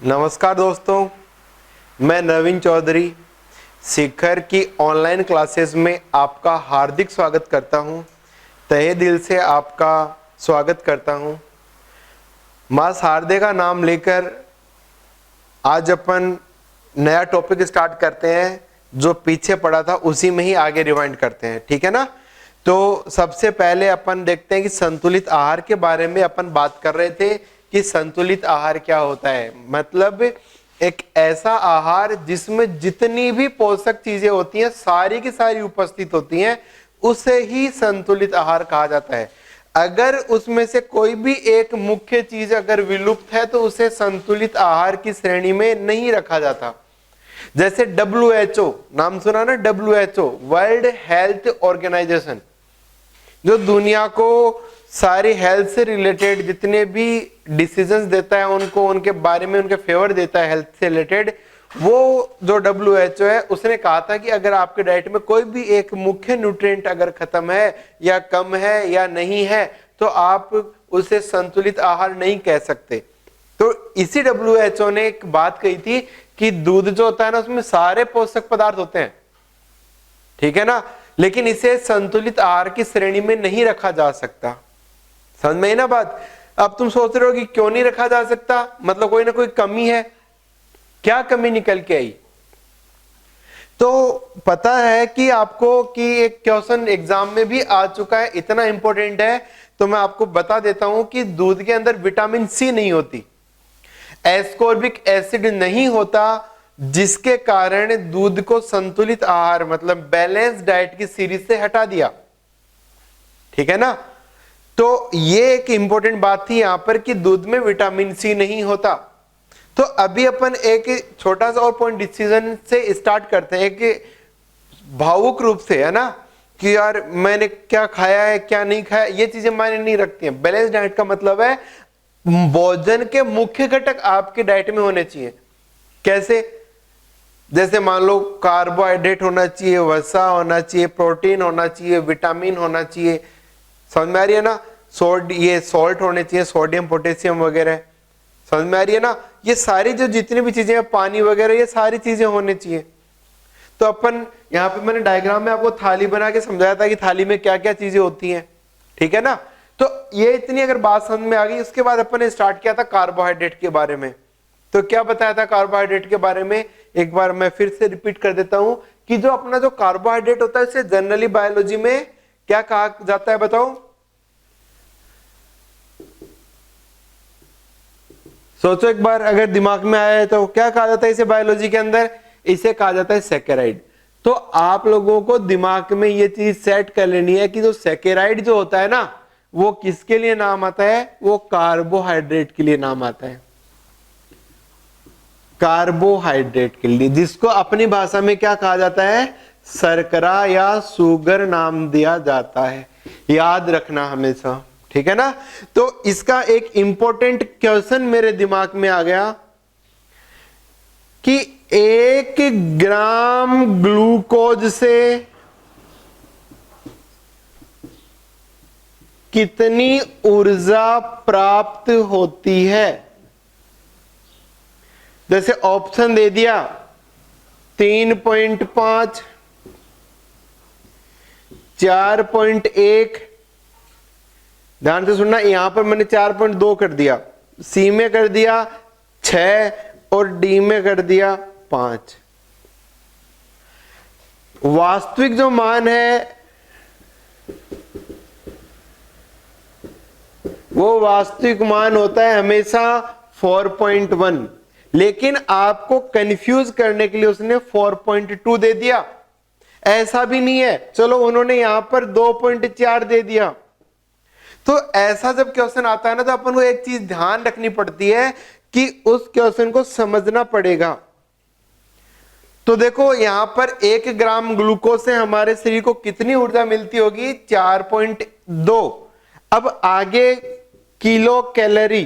नमस्कार दोस्तों, मैं नवीन चौधरी शिखर की ऑनलाइन क्लासेस में आपका हार्दिक स्वागत करता हूं। तहे दिल से आपका स्वागत करता हूं। मां शारदे का नाम लेकर आज अपन नया टॉपिक स्टार्ट करते हैं। जो पीछे पड़ा था उसी में ही आगे रिवाइंड करते हैं, ठीक है ना। तो सबसे पहले अपन देखते हैं कि संतुलित आहार के बारे में अपन बात कर रहे थे कि संतुलित आहार क्या होता है। मतलब एक ऐसा आहार जिसमें जितनी भी पोषक चीजें होती हैं सारी की सारी उपस्थित होती हैं, उसे ही संतुलित आहार कहा जाता है। अगर उसमें से कोई भी एक मुख्य चीज अगर विलुप्त है तो उसे संतुलित आहार की श्रेणी में नहीं रखा जाता। जैसे WHO, नाम सुना ना, WHO वर्ल्ड हेल्थ ऑर्गेनाइजेशन, जो दुनिया को सारी हेल्थ से रिलेटेड जितने भी डिसीजंस देता है, उनको उनके बारे में उनके फेवर देता है हेल्थ से रिलेटेड, वो जो WHO है उसने कहा था कि अगर आपके डाइट में कोई भी एक मुख्य न्यूट्रिएंट अगर खत्म है या कम है या नहीं है तो आप उसे संतुलित आहार नहीं कह सकते। तो इसी WHO ने एक बात कही थी कि दूध जो होता है ना उसमें सारे पोषक पदार्थ होते हैं, ठीक है ना, लेकिन इसे संतुलित आहार की श्रेणी में नहीं रखा जा सकता। समझ में आई ना बात। अब तुम सोच रहे हो कि क्यों नहीं रखा जा सकता, मतलब कोई ना कोई कमी है। क्या कमी निकल के आई? तो पता है कि आपको कि एक क्वेश्चन एग्जाम में भी आ चुका है, इतना इंपॉर्टेंट है, तो मैं आपको बता देता हूं कि दूध के अंदर विटामिन सी नहीं होती, एस्कॉर्बिक एसिड नहीं होता, जिसके कारण दूध को संतुलित आहार मतलब बैलेंस डाइट की सीरीज से हटा दिया, ठीक है ना। तो ये एक इंपॉर्टेंट बात थी यहां पर कि दूध में विटामिन सी नहीं होता। तो अभी अपन एक छोटा सा और पॉइंट डिसीजन से स्टार्ट करते हैं कि भावुक रूप से, है ना, कि यार मैंने क्या खाया है क्या नहीं खाया, ये चीजें मायने नहीं रखती हैं। बैलेंस डाइट का मतलब है भोजन के मुख्य घटक आपके डाइट में होने चाहिए। कैसे? जैसे मान लो कार्बोहाइड्रेट होना चाहिए, वसा होना चाहिए, प्रोटीन होना चाहिए, विटामिन होना चाहिए, समझ में आ रही है ना, सॉल्ट होने चाहिए, सोडियम पोटेशियम वगैरह, समझ में आ रही है ना। ये सारी जो जितनी भी चीजें हैं, पानी वगैरह, ये सारी चीजें होने चाहिए। तो अपन यहाँ पे मैंने डायग्राम में आपको थाली बना के समझाया था कि थाली में क्या क्या चीजें होती हैं, ठीक है ना। तो ये इतनी अगर बात समझ में आ गई, उसके बाद अपन ने स्टार्ट किया था कार्बोहाइड्रेट के बारे में। तो क्या बताया था कार्बोहाइड्रेट के बारे में, एक बार मैं फिर से रिपीट कर देता हूं कि जो अपना जो कार्बोहाइड्रेट होता है इसे जनरली बायोलॉजी में क्या कहा जाता है, बताओ? सोचो एक बार, अगर दिमाग में आया है तो क्या कहा जाता है इसे बायोलॉजी के अंदर? इसे कहा जाता है सैकेराइड। तो आप लोगों को दिमाग में ये चीज सेट कर लेनी है कि जो सैकेराइड जो होता है ना, वो किसके लिए नाम आता है? वो कार्बोहाइड्रेट के लिए नाम आता है, कार्बोहाइड्रेट के लिए, जिसको अपनी भाषा में क्या कहा जाता है? शर्करा या शुगर नाम दिया जाता है। याद रखना हमेशा, ठीक है ना। तो इसका एक इंपॉर्टेंट क्वेश्चन मेरे दिमाग में आ गया कि 1 ग्राम ग्लूकोज से कितनी ऊर्जा प्राप्त होती है? जैसे ऑप्शन दे दिया 3.5, 4.1, ध्यान से सुनना, यहां पर मैंने 4.2 कर दिया, सी में कर दिया 6 और डी में कर दिया 5। वास्तविक जो मान है वो वास्तविक मान होता है हमेशा 4.1, लेकिन आपको कंफ्यूज करने के लिए उसने 4.2 दे दिया। ऐसा भी नहीं है, चलो उन्होंने यहां पर 2.4 दे दिया। तो ऐसा जब क्वेश्चन आता है ना, तो अपन को एक चीज ध्यान रखनी पड़ती है कि उस क्वेश्चन को समझना पड़ेगा। तो देखो यहां पर 1 ग्राम ग्लूकोज से हमारे शरीर को कितनी ऊर्जा मिलती होगी? 4.2। अब आगे किलो कैलोरी,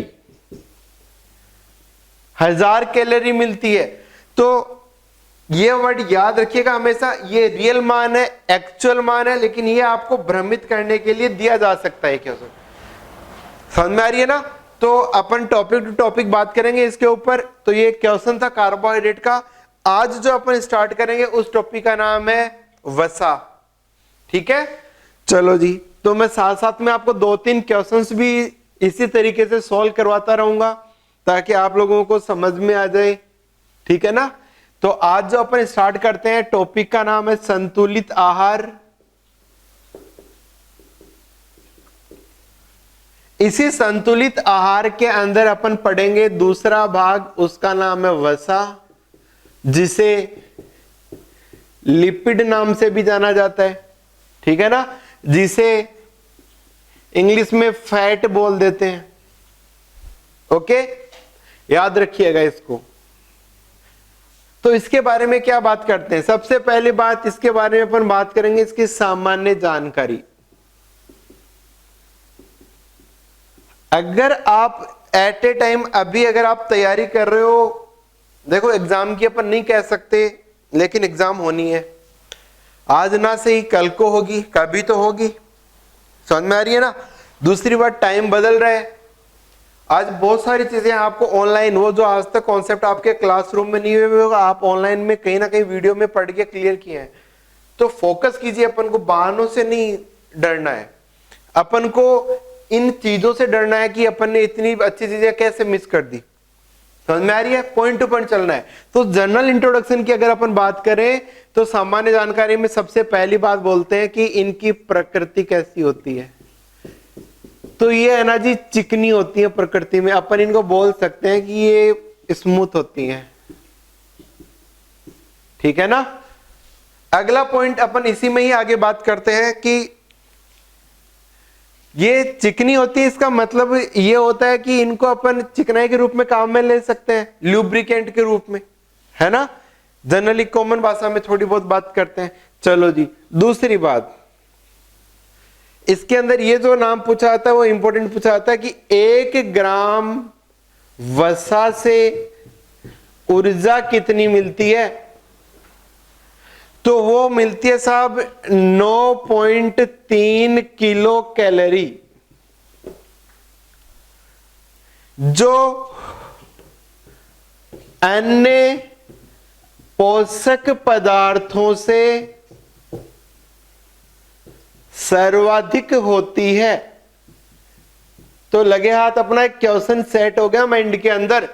1000 कैलोरी मिलती है। तो ये वर्ड याद रखिएगा हमेशा, ये रियल मान है, एक्चुअल मान है, लेकिन ये आपको भ्रमित करने के लिए दिया जा सकता है। क्या समझ में आ रही है ना? तो अपन टॉपिक टू टॉपिक बात करेंगे इसके ऊपर। तो ये क्वेश्चन था कार्बोहाइड्रेट का। आज जो अपन स्टार्ट करेंगे उस टॉपिक का नाम है वसा। ठीक है, चलो जी। तो मैं साथ साथ में आपको 2-3 क्वेश्चंस भी इसी तरीके से सॉल्व करवाता रहूंगा ताकि आप लोगों को समझ में आ जाए। ठीक है ना। तो आज जो अपन स्टार्ट करते हैं, टॉपिक का नाम है संतुलित आहार। इसी संतुलित आहार के अंदर अपन पढ़ेंगे दूसरा भाग, उसका नाम है वसा, जिसे लिपिड नाम से भी जाना जाता है। ठीक है ना, जिसे इंग्लिश में फैट बोल देते हैं। ओके, याद रखिएगा इसको। तो इसके बारे में क्या बात करते हैं, सबसे पहली बात इसके बारे में अपन बात करेंगे इसकी सामान्य जानकारी। अगर आप एट ए टाइम अभी अगर आप तैयारी कर रहे हो, देखो एग्जाम की अपन नहीं कह सकते, लेकिन एग्जाम होनी है। आज ना से ही कल को होगी, कभी तो होगी। समझ में आ रही है ना। दूसरी बात, टाइम बदल रहा है। आज बहुत सारी चीजें आपको ऑनलाइन, वो जो आज तक कॉन्सेप्ट आपके क्लासरूम में नहीं हुए होगा, आप ऑनलाइन में कहीं ना कहीं वीडियो में पढ़ के क्लियर किए हैं। तो फोकस कीजिए, अपन को बहानों से नहीं डरना है, अपन को इन चीजों से डरना है कि अपन ने इतनी अच्छी चीजें कैसे मिस कर दी। समझ में आ रही है, पॉइंट टू पॉइंट चलना है। तो जनरल इंट्रोडक्शन की अगर अपन बात करें तो सामान्य जानकारी में सबसे पहली बात बोलते हैं कि इनकी प्रकृति कैसी होती है। तो ये है ना जी, चिकनी होती है प्रकृति में। अपन इनको बोल सकते हैं कि ये स्मूथ होती है। ठीक है ना। अगला पॉइंट अपन इसी में ही आगे बात करते हैं कि ये चिकनी होती है, इसका मतलब ये होता है कि इनको अपन चिकनाई के रूप में काम में ले सकते हैं, ल्यूब्रिकेंट के रूप में, है ना। जनरली कॉमन भाषा में थोड़ी बहुत बात करते हैं। चलो जी, दूसरी बात, इसके अंदर ये जो नाम पूछा जाता है वो इंपॉर्टेंट पूछा जाता है कि 1 ग्राम वसा से ऊर्जा कितनी मिलती है। तो वो मिलती है साहब 9.3 किलो कैलोरी, जो अन्य पोषक पदार्थों से सर्वाधिक होती है। तो लगे हाथ, अपना एक क्वेश्चन सेट हो गया माइंड के अंदर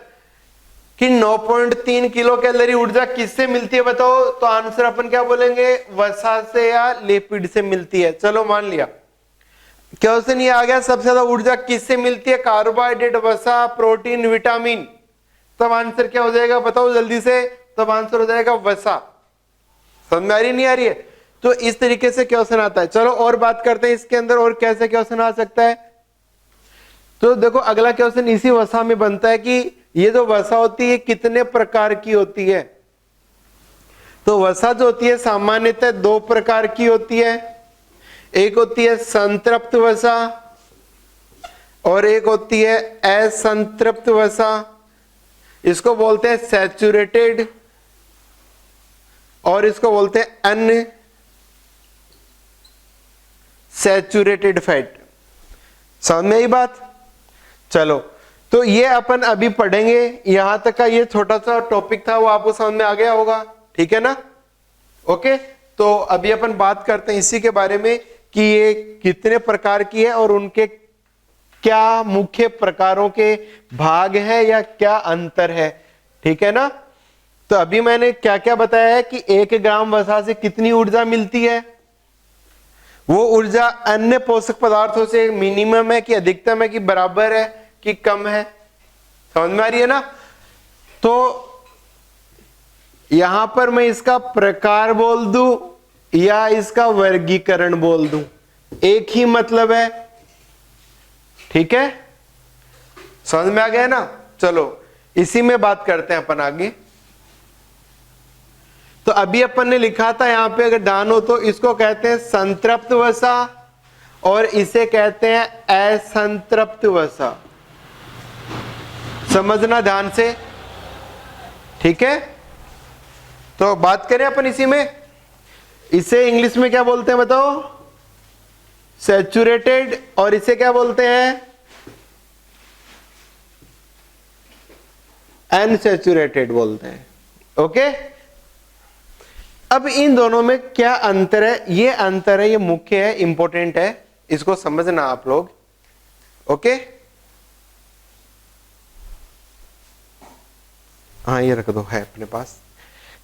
कि 9.3 किलो कैलोरी ऊर्जा किससे मिलती है बताओ। तो आंसर अपन क्या बोलेंगे, वसा से या लिपिड से मिलती है। चलो मान लिया क्वेश्चन ये आ गया, सबसे ज्यादा ऊर्जा किससे मिलती है, कार्बोहाइड्रेट, वसा, प्रोटीन, विटामिन। तब आंसर क्या हो जाएगा बताओ जल्दी से। तब आंसर हो जाएगा वसा। समझ में आ रही नहीं आ रही है। तो इस तरीके से क्वेश्चन आता है। चलो और बात करते हैं इसके अंदर और कैसे क्वेश्चन आ सकता है। तो देखो अगला क्वेश्चन इसी वसा में बनता है कि ये जो वसा होती है कितने प्रकार की होती है। तो वसा जो होती है सामान्यतः 2 प्रकार की होती है। एक होती है संतृप्त वसा और एक होती है असंतृप्त वसा। इसको बोलते हैं सैचुरेटेड और इसको बोलते हैं अनसैचुरेटेड फैट। समझ में आई बात। चलो, तो ये अपन अभी पढ़ेंगे। यहां तक का ये छोटा सा टॉपिक था, वो आपको समझ में आ गया होगा। ठीक है ना। ओके, तो अभी अपन बात करते हैं इसी के बारे में कि ये कितने प्रकार की है और उनके क्या मुख्य प्रकारों के भाग है या क्या अंतर है। ठीक है ना। तो अभी मैंने क्या क्या बताया है कि 1 ग्राम वसा से कितनी ऊर्जा मिलती है। वो ऊर्जा अन्य पोषक पदार्थों से मिनिमम है कि अधिकतम है कि बराबर है कि कम है। समझ में आ रही है ना। तो यहां पर मैं इसका प्रकार बोल दूं या इसका वर्गीकरण बोल दूं, एक ही मतलब है। ठीक है, समझ में आ गया ना। चलो इसी में बात करते हैं अपन आगे। तो अभी अपन ने लिखा था यहां पे, अगर ध्यान हो तो इसको कहते हैं संतृप्त वसा और इसे कहते हैं असंतृप्त वसा। समझना ध्यान से। ठीक है, तो बात करें अपन इसी में। इसे इंग्लिश में क्या बोलते हैं बताओ, सैचुरेटेड, और इसे क्या बोलते हैं अनसैचुरेटेड बोलते हैं। ओके, अब इन दोनों में क्या अंतर है? ये अंतर है, ये मुख्य है, इंपॉर्टेंट है, इसको समझना आप लोग। ओके, हाँ ये रख दो, है अपने पास।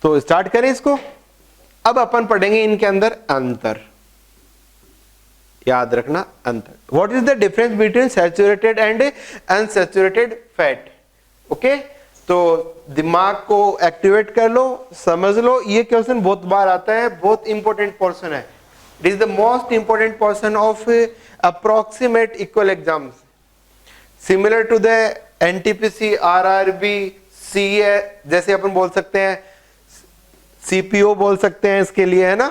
तो स्टार्ट करें इसको। अब अपन पढ़ेंगे इनके अंदर अंतर, याद रखना अंतर। What is the difference between saturated and unsaturated fat? Okay, तो दिमाग को एक्टिवेट कर लो, समझ लो। ये क्वेश्चन बहुत बार आता है, बहुत इंपॉर्टेंट पोर्शन है। It is the most important portion of approximate equal exams, similar to the NTPC, RRB, CA, जैसे अपन बोल सकते हैं सीपीओ बोल सकते हैं इसके लिए, है ना?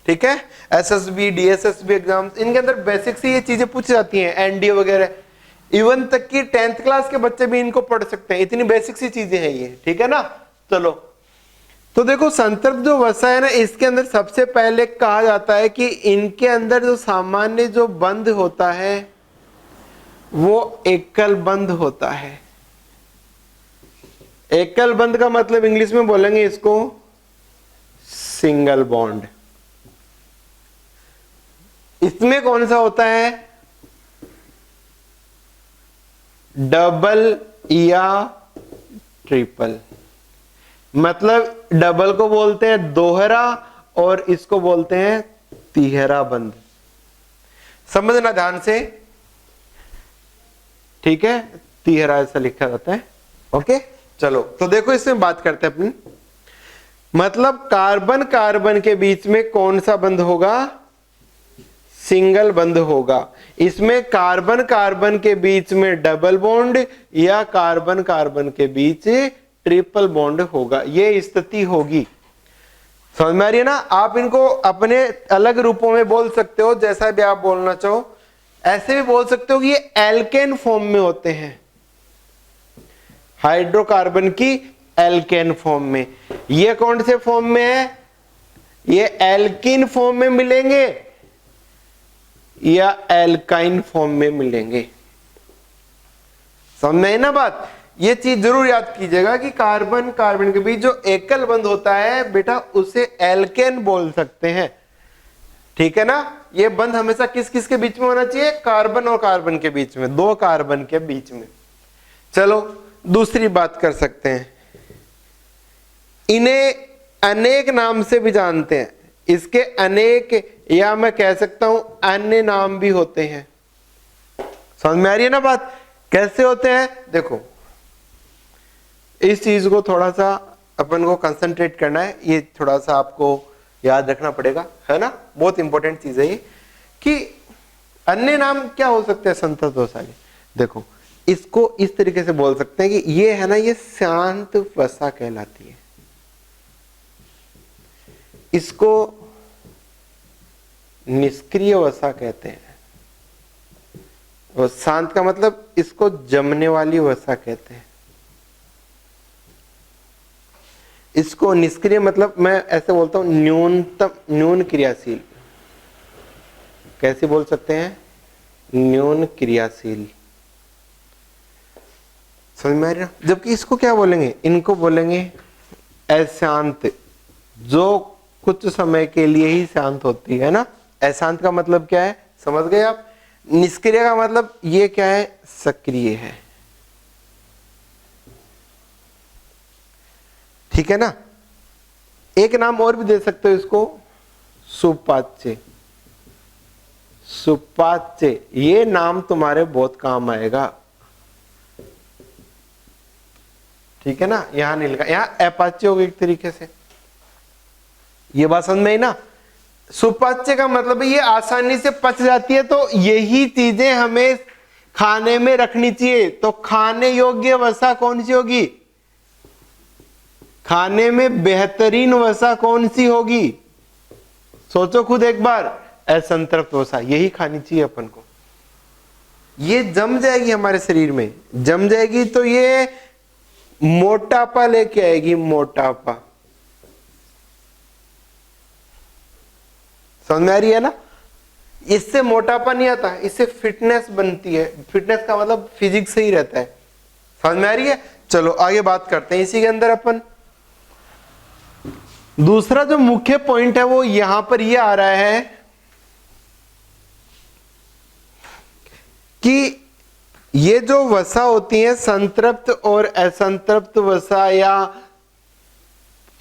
ठीक है, एसएसबी, डीएसएसबी एग्जाम्स, इनके अंदर बेसिक से ये चीजें पूछी जाती हैं, एनडीए वगैरह। इवन तक कि 10th क्लास के बच्चे भी इनको पढ़ सकते हैं, इतनी बेसिक सी चीजें हैं ये। ठीक है ना? चलो, तो देखो संतर्प जो वसा है ना, इसके अंदर सबसे पहले कहा जाता है कि इनके अंदर जो सामान्य जो बंध होता है वो एकल बंध होता है। एकल बंध का मतलब इंग्लिश में बोलेंगे इसको सिंगल बॉन्ड। इसमें कौन सा होता है? डबल या ट्रिपल। मतलब डबल को बोलते हैं दोहरा और इसको बोलते हैं तिहरा बंध। समझना ध्यान से, ठीक है? तिहरा ऐसा लिखा जाता है। ओके, चलो तो देखो इसमें बात करते हैं अपनी। मतलब कार्बन कार्बन के बीच में कौन सा बंध होगा? सिंगल बंध होगा। इसमें कार्बन कार्बन के बीच में डबल बॉन्ड या कार्बन कार्बन के बीच ट्रिपल बॉन्ड होगा, ये स्थिति होगी। समझ में आ रही है ना? आप इनको अपने अलग रूपों में बोल सकते हो, जैसा भी आप बोलना चाहो। ऐसे भी बोल सकते हो कि ये एल्केन फॉर्म में होते हैं, हाइड्रोकार्बन की एल्केन फॉर्म में। ये कौन से फॉर्म में है? ये एल्किन फॉर्म में मिलेंगे या एल्काइन फॉर्म में मिलेंगे। समझ में आई ना बात? ये चीज जरूर याद कीजिएगा कि कार्बन कार्बन के बीच जो एकल बंध होता है बेटा, उसे एल्केन बोल सकते हैं। ठीक है ना? ये बंध हमेशा किस किस के बीच में होना चाहिए? कार्बन और कार्बन के बीच में, दो कार्बन के बीच में। चलो दूसरी बात कर सकते हैं। इन्हें अनेक नाम से भी जानते हैं, इसके अनेक या मैं कह सकता हूं अन्य नाम भी होते हैं। समझ में आ रही है ना बात? कैसे होते हैं? देखो, इस चीज को थोड़ा सा अपन को कंसंट्रेट करना है, ये थोड़ा सा आपको याद रखना पड़ेगा, है ना? बहुत इंपॉर्टेंट चीज है ये कि अन्य नाम क्या हो सकते हैं संतत वसा के। देखो, इसको इस तरीके से बोल सकते हैं कि ये है ना, ये शांत वसा कहलाती है। इसको निष्क्रिय वसा कहते हैं। और शांत का मतलब इसको जमने वाली वसा कहते हैं। इसको निष्क्रिय मतलब मैं ऐसे बोलता हूं न्यूनतम, न्यून क्रियाशील। कैसे बोल सकते हैं? न्यून क्रियाशील। समझ में आ रहा? जबकि इसको क्या बोलेंगे? इनको बोलेंगे अशांत, जो कुछ समय के लिए ही शांत होती है ना। अशांत का मतलब क्या है? समझ गए आप? निष्क्रिय का मतलब ये क्या है? सक्रिय है। ठीक है ना? एक नाम और भी दे सकते हो इसको, सुपाच्य। सुपाच्य, ये नाम तुम्हारे बहुत काम आएगा। ठीक है ना? यहां नहीं लिखा, यहां अपाच्य होगा एक तरीके से। ये बात समझ में आई ना? सुपाच्य का मतलब ये आसानी से पच जाती है, तो यही चीजें हमें खाने में रखनी चाहिए। तो खाने योग्य वसा कौन सी होगी? खाने में बेहतरीन वसा कौन सी होगी? सोचो खुद एक बार। असंतृप्त वसा, यही खानी चाहिए अपन को। ये जम जाएगी हमारे शरीर में, जम जाएगी तो ये मोटापा लेके आएगी, मोटापा। समझ में आ रही है ना? इससे मोटापा नहीं आता, इससे फिटनेस बनती है। फिटनेस का मतलब फिजिक्स सही रहता है। समझ में आ रही है? चलो आगे बात करते हैं इसी के अंदर अपन। दूसरा जो मुख्य पॉइंट है वो यहां पर ये आ रहा है कि ये जो वसा होती है संतृप्त और असंतृप्त वसा या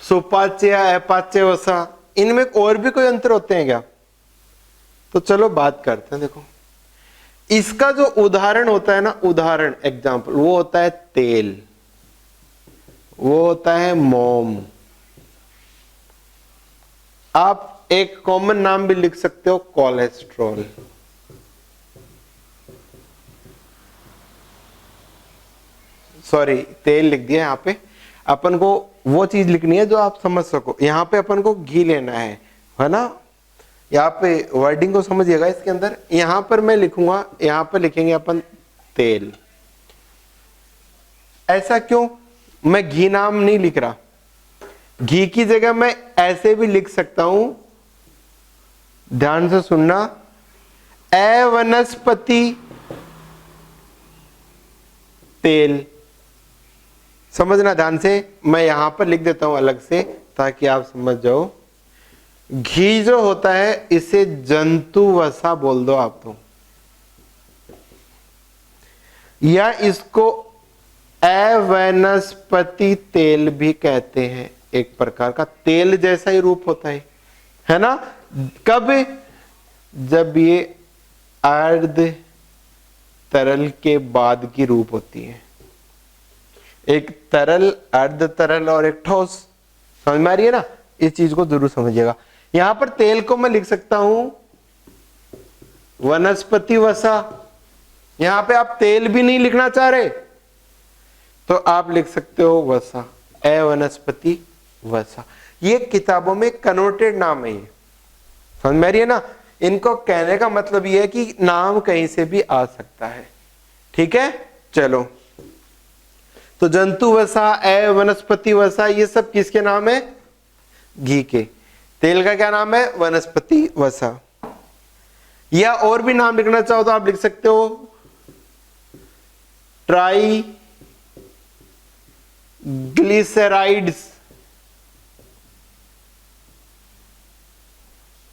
सुपाच्य या अपाच्य वसा, इनमें और भी कोई अंतर होते हैं क्या? तो चलो बात करते हैं। देखो इसका जो उदाहरण होता है ना, उदाहरण एग्जाम्पल, वो होता है तेल, वो होता है मोम। आप एक कॉमन नाम भी लिख सकते हो, कोलेस्ट्रॉल। सॉरी तेल लिख दिया, यहां पे अपन को वो चीज लिखनी है जो आप समझ सको। यहां पे अपन को घी लेना है ना? यहाँ पे वर्डिंग को समझिएगा इसके अंदर। यहां पर मैं लिखूंगा, यहां पर लिखेंगे अपन तेल। ऐसा क्यों? मैं घी नाम नहीं लिख रहा, घी की जगह मैं ऐसे भी लिख सकता हूं, ध्यान से सुनना, अवनस्पति तेल। समझना ध्यान से, मैं यहां पर लिख देता हूं अलग से ताकि आप समझ जाओ। घी जो होता है इसे जंतु वसा बोल दो आप तो, या इसको अवनस्पति तेल भी कहते हैं। एक प्रकार का तेल जैसा ही रूप होता है ना? कब? जब ये अर्ध तरल के बाद की रूप होती है। एक तरल, अर्ध तरल और एक ठोस। समझ में आ रही है ना? इस चीज को जरूर समझिएगा। यहां पर तेल को मैं लिख सकता हूं वनस्पति वसा। यहां पे आप तेल भी नहीं लिखना चाह रहे तो आप लिख सकते हो वसा, अवनस्पति वसा। ये किताबों में कनोटेड नाम है, ये समझ में आ रही है ना? इनको कहने का मतलब ये है कि नाम कहीं से भी आ सकता है। ठीक है, चलो। तो जंतु वसा, वनस्पति वसा, ये सब किसके नाम है? घी के। तेल का क्या नाम है? वनस्पति वसा। या और भी नाम लिखना चाहो तो आप लिख सकते हो ट्राई ग्लिसराइड्स।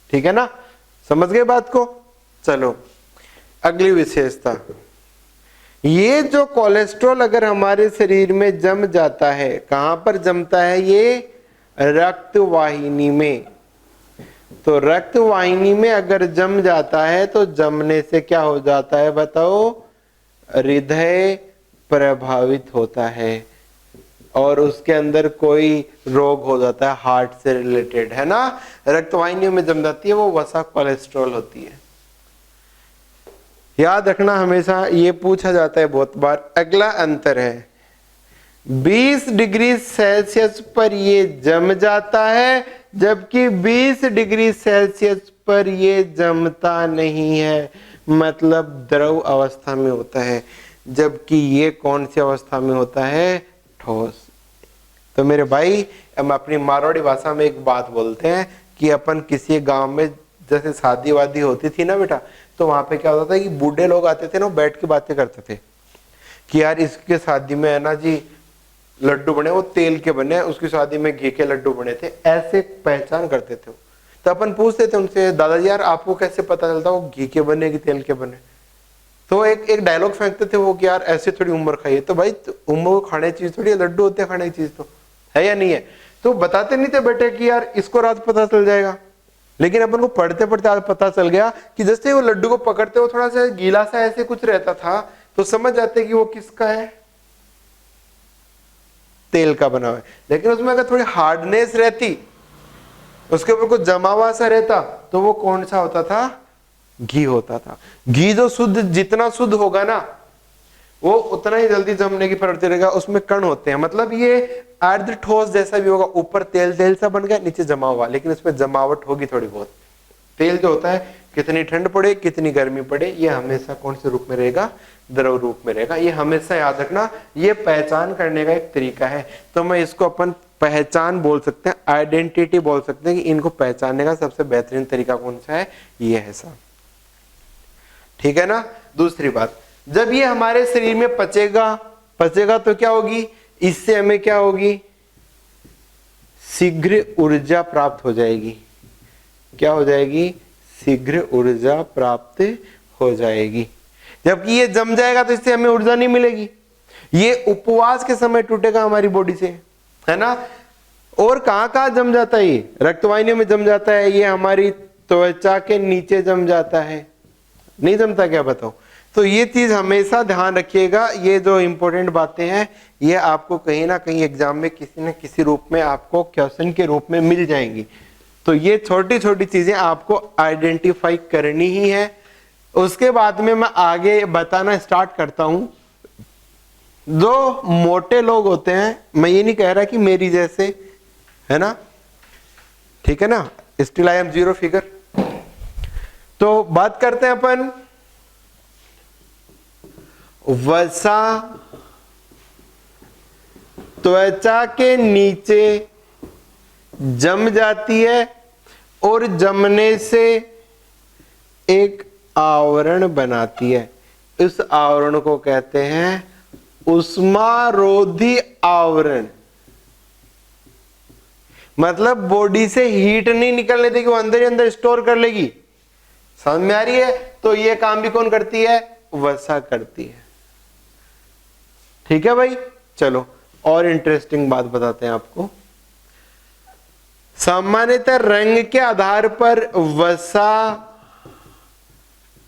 ठीक है ना? समझ गए बात को? चलो अगली विशेषता, ये जो कोलेस्ट्रॉल अगर हमारे शरीर में जम जाता है, कहां पर जमता है? ये रक्त वाहिनी में। तो रक्त वाहिनी में अगर जम जाता है तो जमने से क्या हो जाता है बताओ? हृदय प्रभावित होता है और उसके अंदर कोई रोग हो जाता है, हार्ट से रिलेटेड, है ना? रक्त वाहिनी में जम जाती है, वो वसा कोलेस्ट्रॉल होती है। याद रखना, हमेशा ये पूछा जाता है बहुत बार। अगला अंतर है 20 डिग्री सेल्सियस पर ये जम जाता है, जबकि 20 डिग्री सेल्सियस पर ये जमता नहीं है, मतलब द्रव अवस्था में होता है। जबकि ये कौन सी अवस्था में होता है? ठोस। तो मेरे भाई, हम अपनी मारवाड़ी भाषा में एक बात बोलते हैं कि अपन किसी गांव में जैसे शादी वादी होती थी ना बेटा, तो वहां पे क्या होता था कि बूढ़े लोग आते थे ना, बैठ के बातें करते थे कि यार इसके शादी में है ना जी लड्डू बने, वो तेल के बने, उसकी शादी में घी के लड्डू बने थे। ऐसे पहचान करते थे। तो अपन पूछते थे उनसे, दादाजी यार आपको कैसे पता चलता वो घी के बने कि तेल के बने? तो एक डायलॉग फेंकते थे वो कि यार ऐसे थोड़ी उम्र खाइए। तो भाई उम्र को खाने की चीज थोड़ी, लड्डू होते हैं खाने की चीज, तो है या नहीं है? तो बताते नहीं थे बेटे कि यार इसको रात पता चल जाएगा, लेकिन अपन को पढ़ते पढ़ते आज पता चल गया कि जैसे वो लड्डू को पकड़ते वो थोड़ा सा गीला सा ऐसे कुछ रहता था, तो समझ जाते कि वो किसका है? तेल का बना हुआ है। लेकिन उसमें अगर थोड़ी हार्डनेस रहती, उसके ऊपर कुछ जमावा सा रहता, तो वो कौन सा होता था? घी होता था। घी जो शुद्ध, जितना शुद्ध होगा ना, वो उतना ही जल्दी जमने की प्रवृत्ति रहेगा। उसमें कण होते हैं, मतलब ये अर्ध ठोस जैसा भी होगा, ऊपर तेल तेल सा बन गया, नीचे जमा हुआ, लेकिन उसमें जमावट होगी थोड़ी बहुत। तेल जो होता है, कितनी ठंड पड़े कितनी गर्मी पड़े, ये हमेशा कौन से रूप में रहेगा? द्रव रूप में रहेगा। ये हमेशा याद रखना, ये पहचान करने का एक तरीका है। तो मैं इसको अपन पहचान बोल सकते हैं, आइडेंटिटी बोल सकते हैं कि इनको पहचानने का सबसे बेहतरीन तरीका कौन सा है? ये है साहब। ठीक है ना? दूसरी बात, जब ये हमारे शरीर में पचेगा तो क्या होगी? इससे हमें क्या होगी, शीघ्र ऊर्जा प्राप्त हो जाएगी। क्या हो जाएगी, शीघ्र ऊर्जा प्राप्त हो जाएगी। जबकि ये जम जाएगा तो इससे हमें ऊर्जा नहीं मिलेगी, ये उपवास के समय टूटेगा हमारी बॉडी से, है ना। और कहां कहां जम जाता है, ये रक्तवाहिनियों में जम जाता है, ये हमारी त्वचा के नीचे जम जाता है, नहीं जमता क्या बताओ। तो ये चीज हमेशा ध्यान रखिएगा, ये जो इंपॉर्टेंट बातें हैं ये आपको कहीं ना कहीं एग्जाम में किसी न किसी रूप में आपको क्वेश्चन के रूप में मिल जाएंगी। तो ये छोटी छोटी चीजें आपको आइडेंटिफाई करनी ही है। उसके बाद में मैं आगे बताना स्टार्ट करता हूं। जो मोटे लोग होते हैं, मैं ये नहीं कह रहा कि मेरी जैसे, है ना, ठीक है ना, still I am zero figure. तो बात करते हैं अपन वसा त्वचा के नीचे जम जाती है और जमने से एक आवरण बनाती है। इस आवरण को कहते हैं उष्मारोधी आवरण। मतलब बॉडी से हीट नहीं निकलने देगी, वो अंदर ही अंदर स्टोर कर लेगी। समझ में आ रही है। तो ये काम भी कौन करती है, वसा करती है। ठीक है भाई, चलो और इंटरेस्टिंग बात बताते हैं आपको। सामान्यतः रंग के आधार पर वसा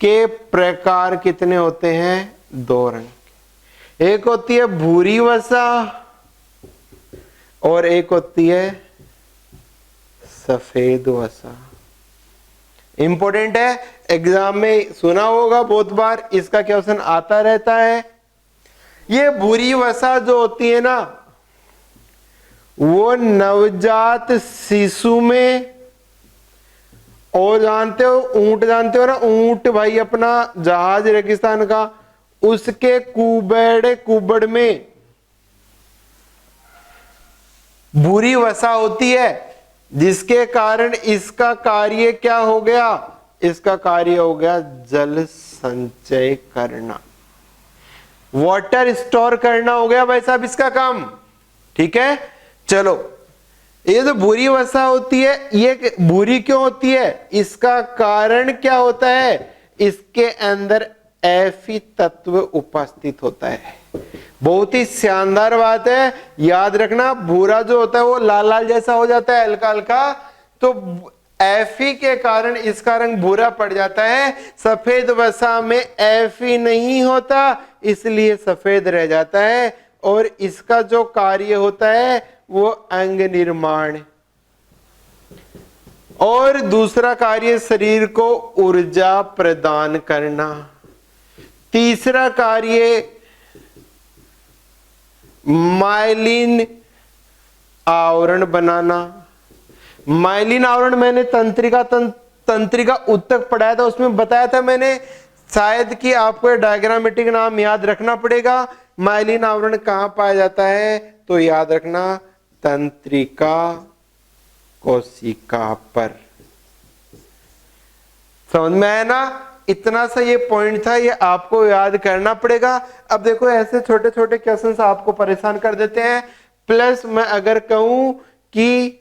के प्रकार कितने होते हैं, 2 रंग। एक होती है भूरी वसा और एक होती है सफेद वसा। इंपॉर्टेंट है, एग्जाम में सुना होगा बहुत बार, इसका क्वेश्चन आता रहता है। ये भूरी वसा जो होती है ना, वो नवजात शिशु में, और जानते हो ऊंट, जानते हो ना ऊंट भाई, अपना जहाज रेगिस्तान का, उसके कुबड़ में भूरी वसा होती है, जिसके कारण इसका कार्य क्या हो गया, इसका कार्य हो गया जल संचय करना, वाटर स्टोर करना हो गया भाई साहब इसका काम। ठीक है, चलो ये जो भूरी वसा होती है, ये भूरी क्यों होती है, इसका कारण क्या होता है, इसके अंदर Fe तत्व उपस्थित होता है। बहुत ही शानदार बात है, याद रखना। भूरा जो होता है वो लाल लाल जैसा हो जाता है, हल्का हल्का, तो Fe के कारण इसका रंग भूरा पड़ जाता है। सफेद वसा में Fe नहीं होता, इसलिए सफेद रह जाता है। और इसका जो कार्य होता है वो अंग निर्माण, और दूसरा कार्य शरीर को ऊर्जा प्रदान करना। तीसरा कार्य माइलिन आवरण बनाना। माइलिन आवरण मैंने तंत्रिका उत्तक पढ़ाया था, उसमें बताया था मैंने, शायद कि आपको डायग्रामेटिक नाम याद रखना पड़ेगा। माइलिन आवरण कहां पाया जाता है, तो याद रखना तंत्रिका कोशिका पर। समझ में आया ना, इतना सा ये पॉइंट था, ये आपको याद करना पड़ेगा। अब देखो ऐसे छोटे छोटे क्वेश्चंस आपको परेशान कर देते हैं। प्लस मैं अगर कहूं कि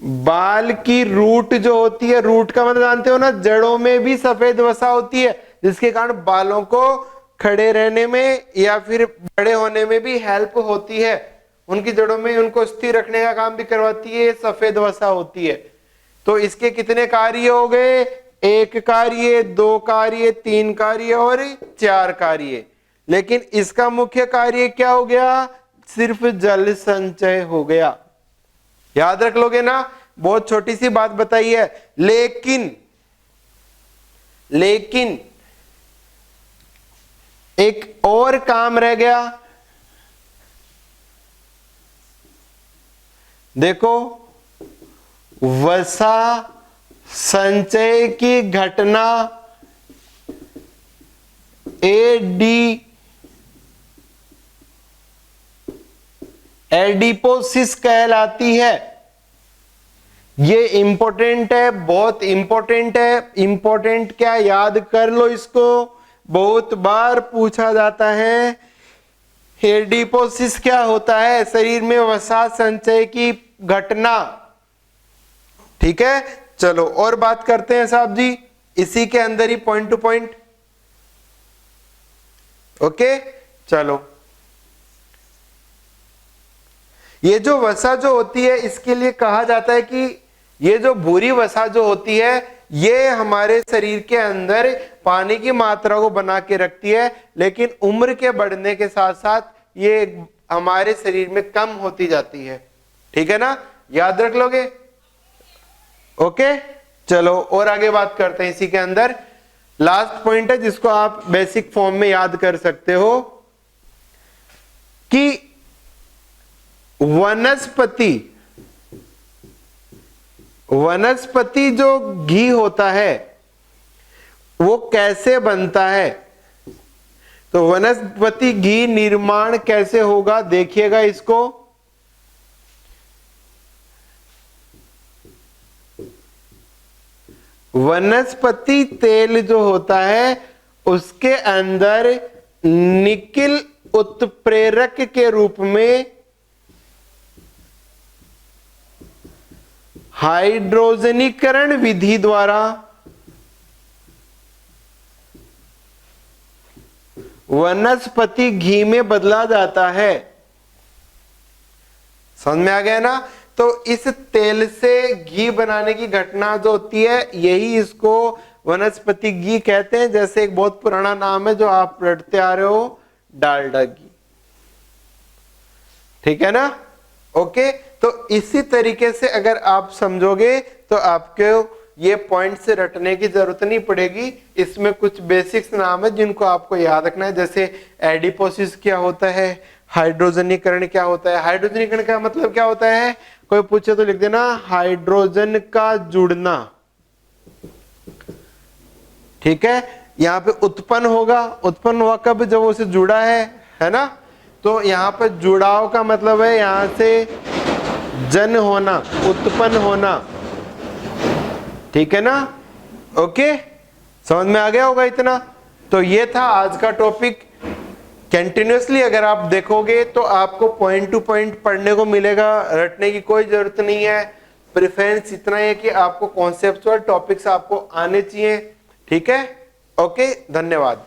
बाल की रूट जो होती है, रूट का मतलब जानते हो ना, जड़ों में भी सफेद वसा होती है, जिसके कारण बालों को खड़े रहने में या फिर बड़े होने में भी हेल्प होती है। उनकी जड़ों में उनको स्थिर रखने का काम भी करवाती है, सफेद वसा होती है। तो इसके कितने कार्य हो गए, 1 कार्य, 2 कार्य, 3 कार्य और 4 कार्य। लेकिन इसका मुख्य कार्य क्या हो गया, सिर्फ जल संचय हो गया। याद रख लोगे ना, बहुत छोटी सी बात बताई है। लेकिन एक और काम रह गया। देखो, वसा संचय की घटना एडिपोसिस कहलाती है। ये इंपॉर्टेंट है, बहुत इंपॉर्टेंट है। इंपॉर्टेंट क्या, याद कर लो इसको, बहुत बार पूछा जाता है। एडिपोसिस क्या होता है? शरीर में वसा संचय की घटना। ठीक है, चलो और बात करते हैं साहब जी, इसी के अंदर ही पॉइंट टू पॉइंट। ओके, चलो। ये जो वसा जो होती है, इसके लिए कहा जाता है कि ये जो बुरी वसा जो होती है, ये हमारे शरीर के अंदर पानी की मात्रा को बना के रखती है, लेकिन उम्र के बढ़ने के साथ साथ ये हमारे शरीर में कम होती जाती है। ठीक है ना, याद रख लोगे? ओके, चलो और आगे बात करते हैं। इसी के अंदर लास्ट पॉइंट है जिसको आप बेसिक फॉर्म में याद कर सकते हो कि वनस्पति जो घी होता है वो कैसे बनता है। तो वनस्पति घी निर्माण कैसे होगा, देखिएगा इसको। वनस्पति तेल जो होता है उसके अंदर निकिल उत्प्रेरक के रूप में हाइड्रोजनीकरण विधि द्वारा वनस्पति घी में बदला जाता है। समझ में आ गया ना? तो इस तेल से घी बनाने की घटना जो होती है, यही इसको वनस्पति घी कहते हैं। जैसे एक बहुत पुराना नाम है जो आप रटते आ रहे हो, डालडा घी। ठीक है ना? ओके, तो इसी तरीके से अगर आप समझोगे तो आपको ये पॉइंट से रटने की जरूरत नहीं पड़ेगी। इसमें कुछ बेसिक्स नाम है जिनको आपको याद रखना है, जैसे एडिपोसिस क्या होता है, हाइड्रोजनीकरण क्या होता है। हाइड्रोजनीकरण का मतलब क्या होता है, कोई पूछे तो लिख देना, हाइड्रोजन का जुड़ना। ठीक है, यहाँ पे उत्पन्न होगा, उत्पन्न हुआ कब, जब उसे जुड़ा है ना? तो यहाँ पर जुड़ाव का मतलब है यहां से जन होना, उत्पन्न होना। ठीक है ना? ओके, समझ में आ गया होगा इतना। तो ये था आज का टॉपिक। कंटिन्यूअसली अगर आप देखोगे तो आपको पॉइंट टू पॉइंट पढ़ने को मिलेगा, रटने की कोई जरूरत नहीं है। प्रेफरेंस इतना है कि आपको कॉन्सेप्चुअल टॉपिक्स आपको आने चाहिए। ठीक है, ओके, धन्यवाद।